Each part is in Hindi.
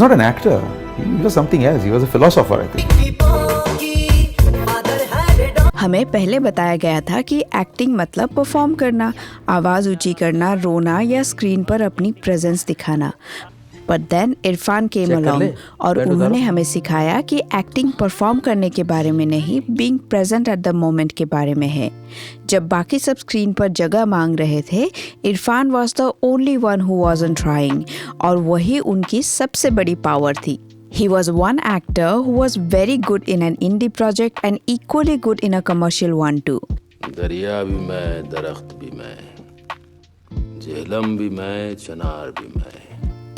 Not an actor. He was something else. He was a philosopher, I think. हमें पहले बताया गया था कि एक्टिंग मतलब परफॉर्म करना, आवाज़ ऊंची करना, रोना या स्क्रीन पर अपनी प्रेजेंस दिखाना। But then Irfan came along और उन्होंने हमें सिखाया कि एक्टिंग परफॉर्म करने के बारे में नहीं, being present at the moment के बारे में है। जब बाकी सब स्क्रीन पर जगह मांग रहे थे, Irfan was the only one who wasn't trying, और वही उनकी सबसे बड़ी पावर थी। He was one actor who was very good in an indie project and equally good in a commercial one too. दरिया भी मैं, दरख्त भी मैं, जेहलम भी मैं, चनार भी मैं।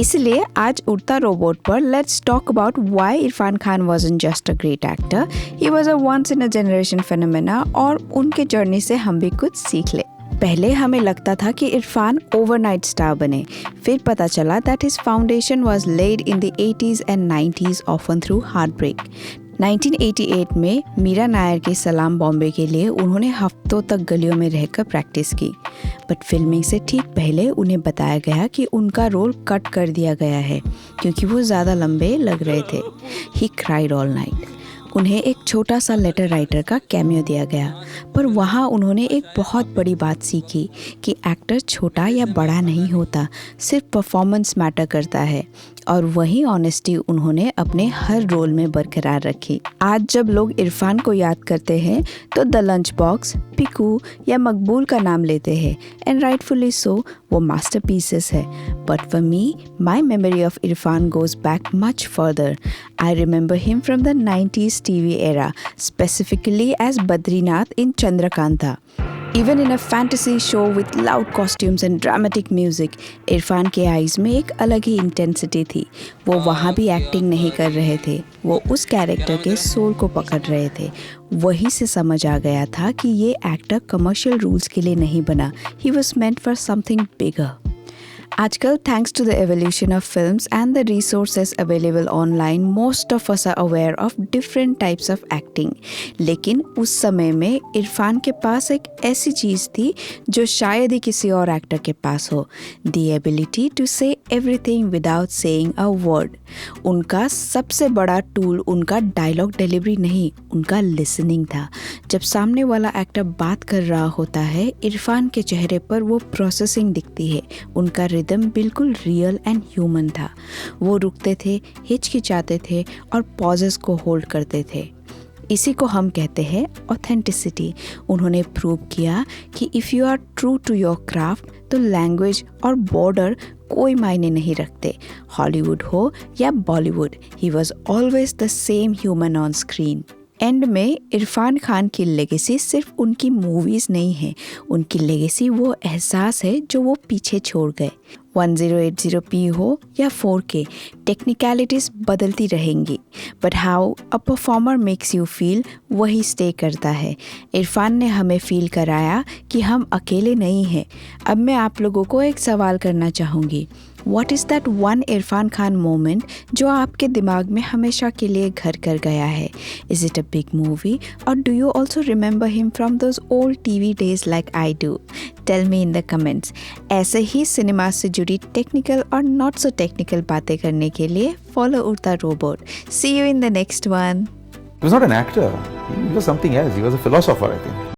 इसलिए आज उड़ता रोबोट पर let's talk about why Irfan Khan wasn't just a great actor. He was a once in a generation phenomena और उनके जर्नी से हम भी कुछ सीख ले। पहले हमें लगता था कि इरफान ओवरनाइट स्टार बने, फिर पता चला that his foundation was laid in the 80s and 90s often through heartbreak. 1988 में मीरा नायर के सलाम बॉम्बे के लिए उन्होंने हफ्तों तक गलियों में रहकर प्रैक्टिस की, बट फिल्मिंग से ठीक पहले उन्हें बताया गया कि उनका रोल कट कर दिया गया है क्योंकि वो ज़्यादा लंबे लग रहे थे। He cried all night. उन्हें एक छोटा सा लेटर राइटर का कैमियो दिया गया, पर वहाँ उन्होंने एक बहुत बड़ी बात सीखी कि एक्टर छोटा या बड़ा नहीं होता, सिर्फ परफॉर्मेंस मैटर करता है, और वही ऑनेस्टी उन्होंने अपने हर रोल में बरकरार रखी। आज जब लोग इरफान को याद करते हैं तो द लंच बॉक्स, पिकू या मकबूल का नाम लेते हैं, एंड राइटफुली सो, वो मास्टरपीसेस है। But for me, my memory of Irfan goes back much further. I remember him from the 90s TV era, specifically as Badrinath in Chandrakanta. Even in a fantasy show with loud costumes and dramatic music, Irfan के आईज में एक अलग ही इंटेंसिटी थी। वो वहाँ भी एक्टिंग नहीं कर रहे थे, वो उस कैरेक्टर के सोल को पकड़ रहे थे। वहीं से समझ आ गया था कि ये एक्टर कमर्शियल रूल्स के लिए नहीं बना। He was meant for something bigger. आजकल thanks to the evolution of films and the resources available online, most of us are aware of different types of acting. लेकिन उस समय में इरफान के पास एक ऐसी चीज़ थी जो शायद ही किसी और एक्टर के पास हो, द एबिलिटी टू से everything without saying a word. उनका सबसे बड़ा टूल उनका डायलॉग डिलीवरी नहीं, उनका लिसनिंग था। जब सामने वाला एक्टर बात कर रहा होता है, इरफान के चेहरे पर वो प्रोसेसिंग दिखती है। उनका रिदम बिल्कुल रियल एंड ह्यूमन था। वो रुकते थे, हिचकिचाते थे और पॉजेस को होल्ड करते थे। इसी को हम कहते हैं ऑथेंटिसिटी। उन्होंने प्रूव किया कि if you are true to your craft तो लैंग्वेज और बॉर्डर कोई मायने नहीं रखते। हॉलीवुड हो या Bollywood, he was always the same human on screen. End में इरफान खान की लेगेसी सिर्फ उनकी मूवीज़ नहीं है, उनकी लेगेसी वो एहसास है जो वो पीछे छोड़ गए। 1080p हो या 4K, टेक्निकलिटीज़ बदलती रहेंगी, but how a performer makes you feel वही स्टे करता है। इरफान ने हमें फील कराया कि हम अकेले नहीं हैं। अब मैं आप लोगों को एक सवाल करना चाहूँगी, What is that one Irfan Khan moment जो आपके दिमाग में हमेशा के लिए घर कर गया है? Is it a big movie or do you also remember him from those old TV days like I do? Tell me in the comments. ऐसे ही सिनेमा से जुड़ी टेक्निकल और नॉट सो टेक्निकल बातें करने के लिए फॉलो उड़ता robot. See you in the next one. He was not an actor. He was something else. He was a philosopher, I think.